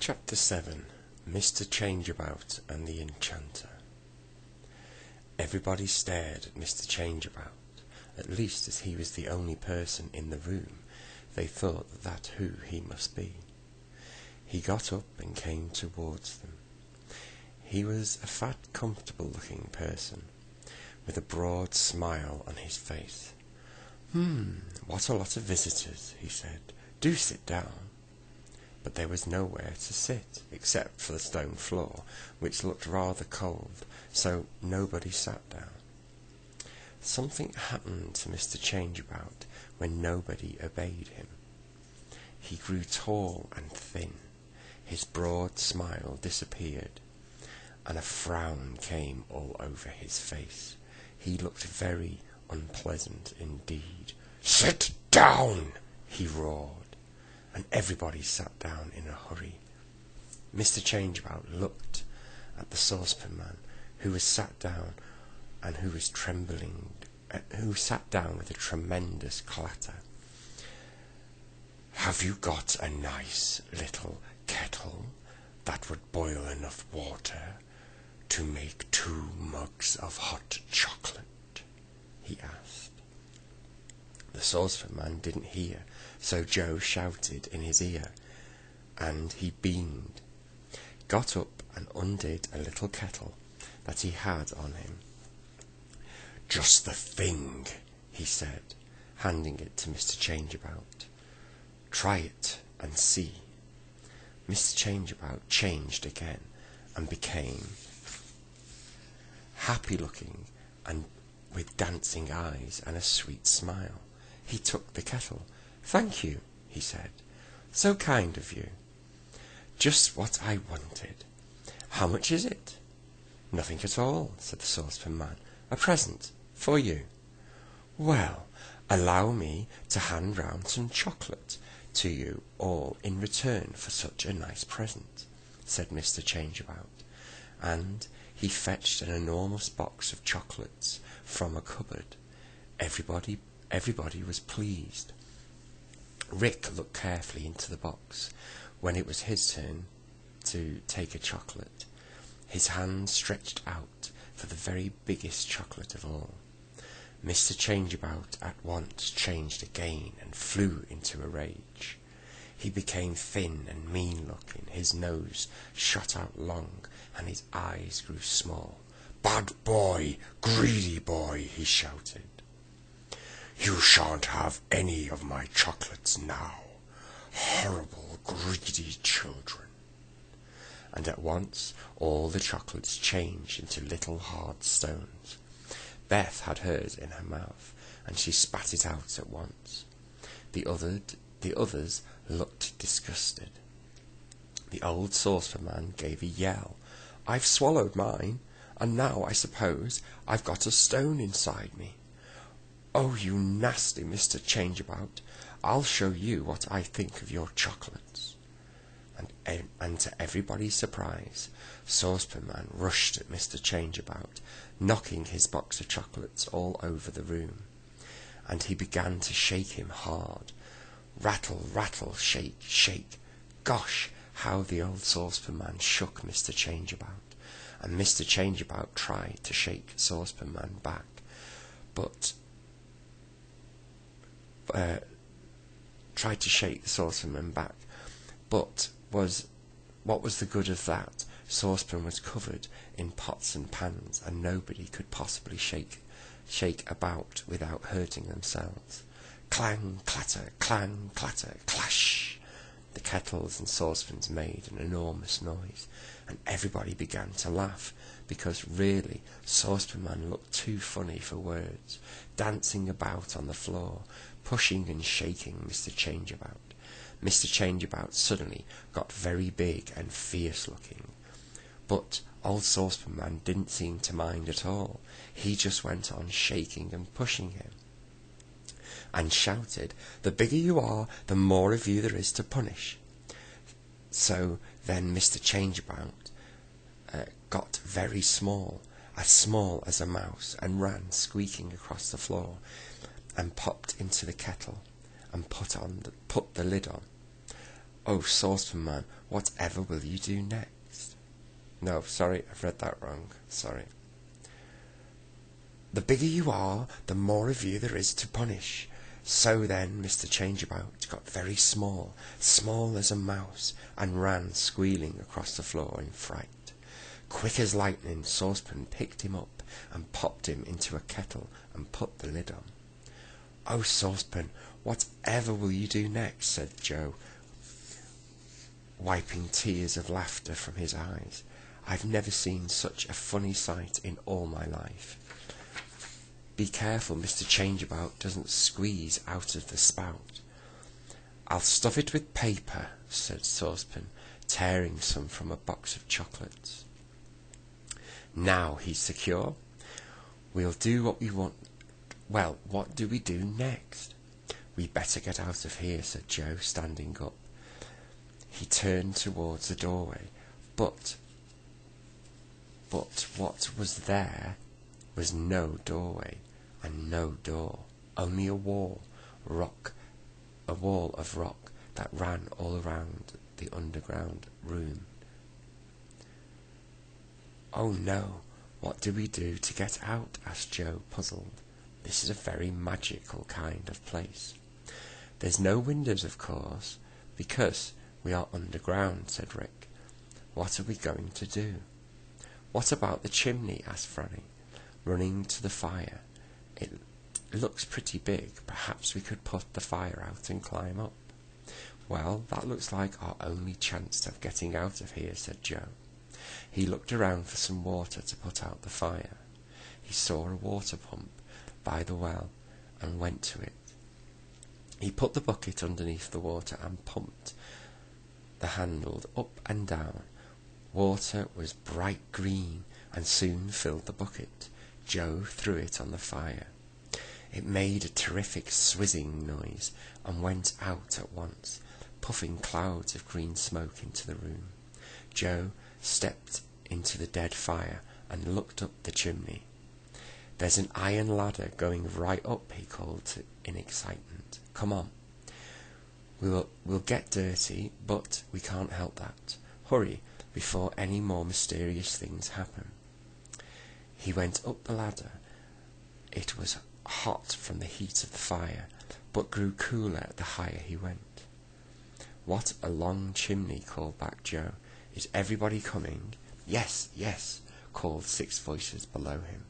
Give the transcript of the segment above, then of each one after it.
Chapter 7. Mr. Changeabout and the Enchanter. Everybody stared at Mr. Changeabout. At least, as he was the only person in the room, they thought that that's who he must be. He got up and came towards them. He was a fat, comfortable-looking person, with a broad smile on his face. What a lot of visitors," he said. "Do sit down." But there was nowhere to sit, except for the stone floor, which looked rather cold, so nobody sat down. Something happened to Mr. Changeabout when nobody obeyed him. He grew tall and thin, his broad smile disappeared, and a frown came all over his face. He looked very unpleasant indeed. "Sit down!" he roared, and everybody sat down in a hurry. Mr. Changeabout looked at the saucepan man, who was sat down and who was trembling, who sat down with a tremendous clatter. "Have you got a nice little kettle that would boil enough water to make 2 mugs of hot chocolate?" he asked. The saucepan man didn't hear, so Joe shouted in his ear, and he beamed, got up and undid a little kettle that he had on him. "Just the thing," he said, handing it to Mr. Changeabout. "Try it and see." Mr. Changeabout changed again and became happy-looking and with dancing eyes and a sweet smile. He took the kettle. "Thank you," he said. "So kind of you. Just what I wanted. How much is it?" "Nothing at all," said the saucepan man. "A present for you." "Well, allow me to hand round some chocolate to you all in return for such a nice present," said Mr. Changeabout, and he fetched an enormous box of chocolates from a cupboard. Everybody was pleased. Rick looked carefully into the box when it was his turn to take a chocolate. His hand stretched out for the very biggest chocolate of all. Mr. Changeabout at once changed again and flew into a rage. He became thin and mean-looking, his nose shot out long, and his eyes grew small. "Bad boy! Greedy boy!" he shouted. "You shan't have any of my chocolates now. Horrible, greedy children!" And at once all the chocolates changed into little hard stones. Beth had hers in her mouth, and she spat it out at once. The others looked disgusted. The old saucepan man gave a yell. "I've swallowed mine, and now I suppose I've got a stone inside me. Oh, you nasty Mr. Changeabout, I'll show you what I think of your chocolates." And to everybody's surprise, Saucepan Man rushed at Mr. Changeabout, knocking his box of chocolates all over the room, and he began to shake him hard. Rattle, rattle, shake, shake. Gosh, how the old Saucepan Man shook Mr. Changeabout, and Mr. Changeabout tried to shake Saucepan Man back, but what was the good of that? Saucepan was covered in pots and pans, and nobody could possibly shake about without hurting themselves. Clang, clatter, clash! The kettles and saucepans made an enormous noise, and everybody began to laugh, because really Saucepan Man looked too funny for words, dancing about on the floor, pushing and shaking Mr. Changeabout. Mr. Changeabout suddenly got very big and fierce-looking, but old Saucepan Man didn't seem to mind at all. He just went on shaking and pushing him, and shouted, "The bigger you are, the more of you there is to punish." So then Mr. Changeabout got very small as a mouse, and ran squeaking across the floor, and popped into the kettle, and put the lid on. Oh, Saucepan Man, whatever will you do next? No, sorry, I've read that wrong. Sorry. The bigger you are, the more of you there is to punish. So then Mr. Changeabout got very small, small as a mouse, and ran squealing across the floor in fright. Quick as lightning, Saucepan picked him up and popped him into a kettle and put the lid on. Oh, Saucepan, whatever will you do next? Said Joe, wiping tears of laughter from his eyes. I've never seen such a funny sight in all my life. Be careful Mr. Changeabout doesn't squeeze out of the spout. I'll stuff it with paper, said Saucepan, tearing some from a box of chocolates. Now he's secure. We'll do what we want. Well, what do we do next? We'd better get out of here, said Joe, standing up. He turned towards the doorway, but what was there was no doorway and no door, only a wall of rock that ran all around the underground room. Oh no, what do we do to get out? Asked Joe, puzzled. This is a very magical kind of place. There's no windows, of course, because we are underground, said Rick. What are we going to do? What about the chimney? Asked Franny, running to the fire. It looks pretty big. Perhaps we could put the fire out and climb up. Well, that looks like our only chance of getting out of here, said Joe. He looked around for some water to put out the fire. He saw a water pump by the well and went to it. He put the bucket underneath the water and pumped the handle up and down. Water was bright green and soon filled the bucket. Joe threw it on the fire. It made a terrific swizzing noise and went out at once, puffing clouds of green smoke into the room. Joe stepped into the dead fire and looked up the chimney. There's an iron ladder going right up, he called in excitement. Come on. We'll get dirty, but we can't help that. Hurry, before any more mysterious things happen. He went up the ladder. It was hot from the heat of the fire, but grew cooler the higher he went. What a long chimney, called back Joe. Is everybody coming? Yes, yes, called 6 voices below him.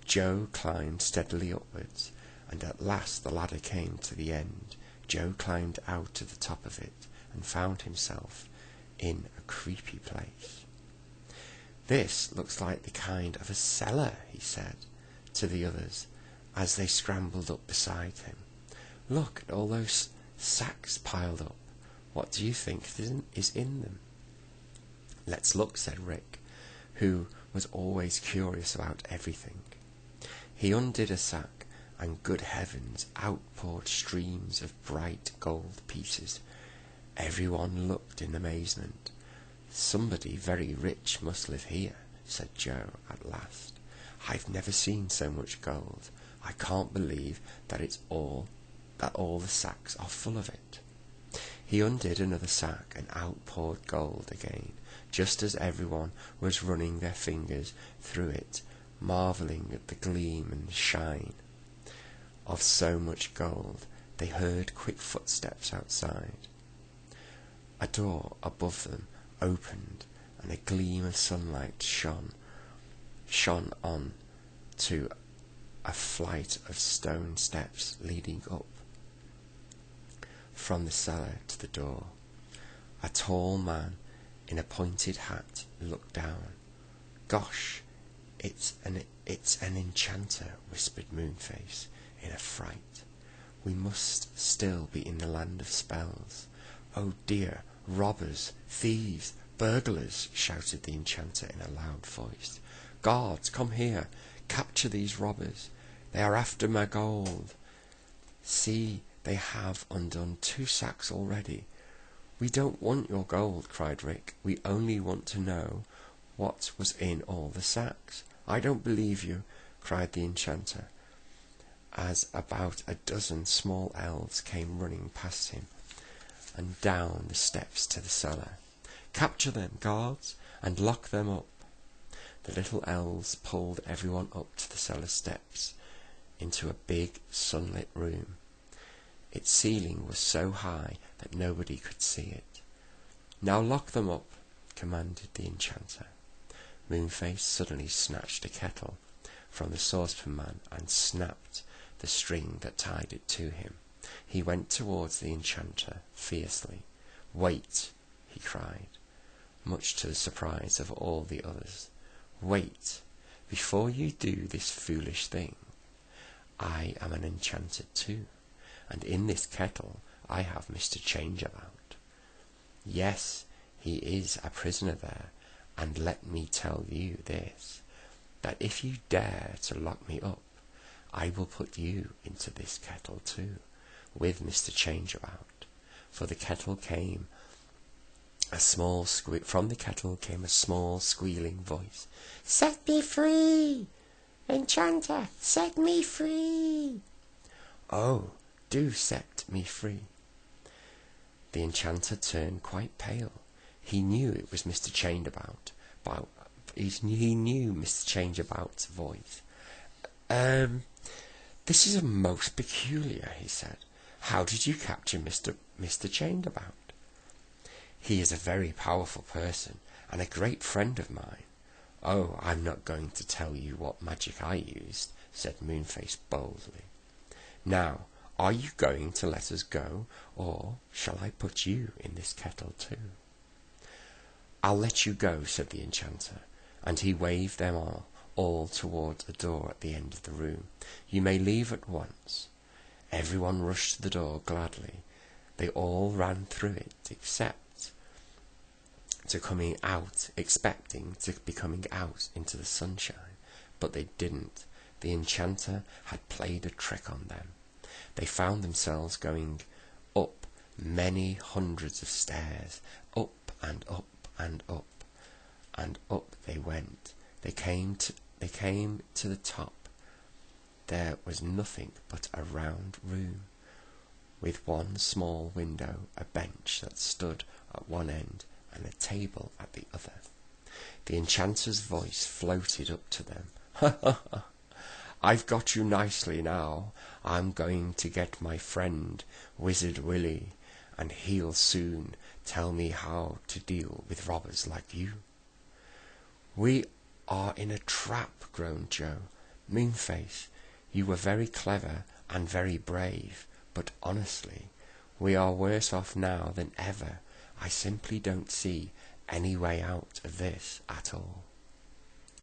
Joe climbed steadily upwards, and at last the ladder came to the end. Joe climbed out to the top of it and found himself in a creepy place. This looks like the kind of a cellar, he said to the others as they scrambled up beside him. Look at all those sacks piled up. What do you think is in them? Let's look, said Rick, who was always curious about everything. He undid a sack, and good heavens, out poured streams of bright gold pieces. Everyone looked in amazement. Somebody very rich must live here, said Joe at last. I've never seen so much gold. I can't believe that all the sacks are full of it. He undid another sack, and out poured gold again, just as everyone was running their fingers through it, marvelling at the gleam and shine of so much gold. They heard quick footsteps outside. A door above them opened, and a gleam of sunlight shone on to a flight of stone steps leading up from the cellar to the door. A tall man in a pointed hat looked down. Gosh, it's an enchanter, whispered Moonface in a fright. We must still be in the land of spells. Oh dear, robbers, thieves, burglars, shouted the enchanter in a loud voice. Guards, come here, capture these robbers. They are after my gold. See, they have undone 2 sacks already. We don't want your gold, cried Rick. We only want to know what was in all the sacks. I don't believe you, cried the enchanter, as about a dozen small elves came running past him. and down the steps to the cellar. "Capture them, guards, and lock them up." The little elves pulled everyone up to the cellar steps into a big sunlit room. Its ceiling was so high that nobody could see it. "Now lock them up," commanded the enchanter. Moonface suddenly snatched a kettle from the saucepan man and snapped the string that tied it to him. He went towards the enchanter fiercely. "Wait," he cried, much to the surprise of all the others. "Wait, before you do this foolish thing. I am an enchanter too, and in this kettle I have Mr. Changeabout. Yes, he is a prisoner there, and let me tell you this, that if you dare to lock me up, I will put you into this kettle too, with Mr. Changeabout." For the kettle came from the kettle came a small squealing voice. "Set me free! Enchanter, set me free!" "Oh, do set me free." The enchanter turned quite pale. He knew it was Mr. Changeabout. He knew Mr. Changeabout's voice. "This is most peculiar," he said. "How did you capture Mr. Changeabout?" "He is a very powerful person, and a great friend of mine." "Oh, I'm not going to tell you what magic I used," said Moonface boldly. "Now, are you going to let us go, or shall I put you in this kettle too?" "I'll let you go," said the enchanter, and he waved them all towards a door at the end of the room. "You may leave at once." Everyone rushed to the door gladly. They all ran through it, expecting to be coming out into the sunshine, but they didn't. The enchanter had played a trick on them. They found themselves going up many hundreds of stairs, up and up and up and up they went. They came to the top. There was nothing but a round room, with one small window, a bench that stood at one end, and a table at the other. The enchanter's voice floated up to them. "Ha ha ha! I've got you nicely now. I'm going to get my friend Wizard Willie, and he'll soon tell me how to deal with robbers like you." "We are in a trap," groaned Joe. "Moonface, you were very clever and very brave, but honestly, we are worse off now than ever. I simply don't see any way out of this at all."